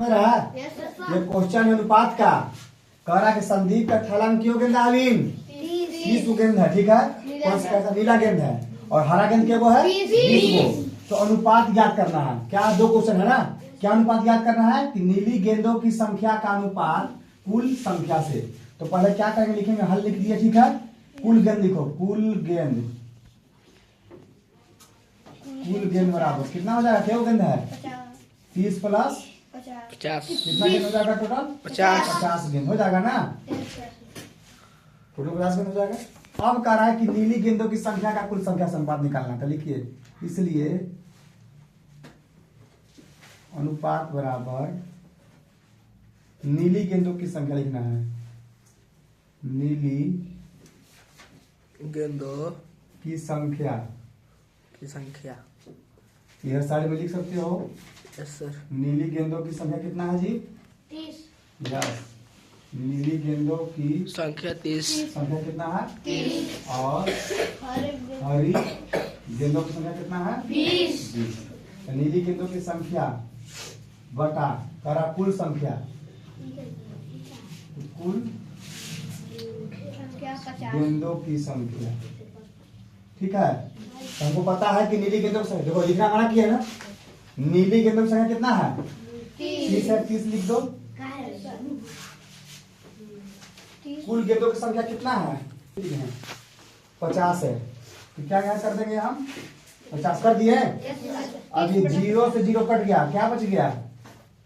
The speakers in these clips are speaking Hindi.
में रहा है। ये क्वेश्चन है अनुपात का। कह रहा है कि संदीप का थैला में क्यों गेंद है अविन? 30 गेंद है, ठीक है। कौन सा नीला गेंद है और हरा गेंद क्या वो है 20 गो। तो अनुपात ज्ञात करना है। क्या दो क्वेश्चन है ना, क्या अनुपात ज्ञात करना है कि नीली गेंदों की संख्या का अनुपात कुल संख्या से। तो पहले क्या करेंगे, लिखेंगे, हल लिख दिया, ठीक है। कुल गेंद लिखो, कुल गेंद बराबर कितना हो जाएगा, क्या गेंद है 30 प्लस 50 कितना गेंद हो जाएगा टोटल 50 गेंद हो जाएगा ना, टोटल 50 गेंद हो जाएगा। अब कह रहा है कि नीली गेंदों की संख्या का कुल संख्या से अनुपात निकालना था। लिखिए, इसलिए अनुपात बराबर नीली गेंदों की संख्या लिखना है, नीली गेंदों की संख्या। यह साइड में लिख सकते हो। Yes sir. नीली गेंदों की संख्या कितना है जी 30। यस, नीली गेंदों की संख्या 30 संख्या कितना है 30 और हरी गेंदों की संख्या कितना है 20। तो नीली गेंदों की संख्या बटा करा कुल संख्या, कुल गेंदों की संख्या, ठीक है। तो हमको पता है कि नीली गेंदों की संख्या, देखो लिखना मना किया है ना, नीली गेंदों की संख्या कितना है 30 है, 30 लिख दो। कुल गेंदों की संख्या कितना है 50 है। तो क्या यहाँ कर देंगे हम 50 कर दिए। अभी 0 से 0 कट गया, क्या बच गया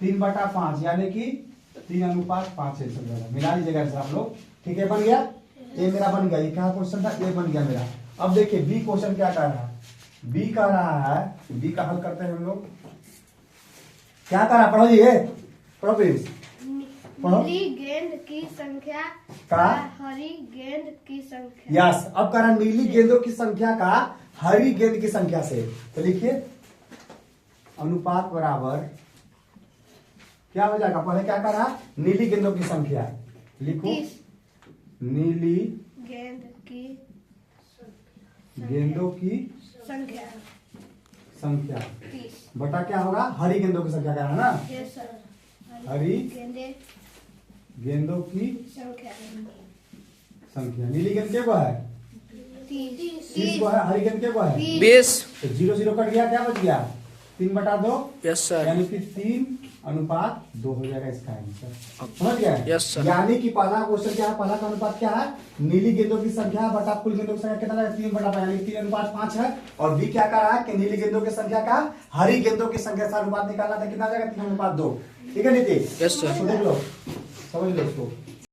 3/5 यानी कि 3:5 है। मिला लीजिएगा इसे आप लोग, ठीक है। बन गया, ये मेरा बन गया। ये क्या क्वेश्चन था, ये बन गया मेरा। अब देखिए बी क्वेश्चन क्या कह रहा है, बी कह रहा है, बी का हल करते हैं हम लोग। क्या कह रहा है, पढ़ो जी, पढ़ो प्लीज, पढ़ो। नीली गेंद की संख्या का हरी गेंद की संख्या। यस, अब कह रहा है नीली गेंदों की संख्या का हरी गेंद की संख्या से। तो लिखिए अनुपात बराबर क्या हो जाएगा, पहले क्या कह रहा है नीली गेंदों की संख्या, लिखो 30 नीली गेंद की गेंदों की संख्या संख्या 30 बटा क्या होगा हरी गेंदों की संख्या का है ना, यस सर। हरी गेंदे गेंदों की संख्या संख्या। नीली गेंद क्या को है 30 को है, हरी गेंद क्या को है 20 तो 0 कट गया, क्या बच गया 3/2 यस सर। यानी कि 3:2 हो जाएगा इसका आंसर। समझ गया यस सर। यानी कि पहला क्वेश्चन क्या है, पहला का अनुपात क्या है नीली गेंदों की संख्या बटा कुल गेंदों की संख्या कितना है 3/5 यानी 3:5 है। और बी क्या कर रहा है कि नीली गेंदों की संख्या का हरी गेंदों की संख्या से अनुपात निकालना था, कितना आ जाएगा 3:2। ठीक है नीति, यस सर। देख लो, समझ लो इसको।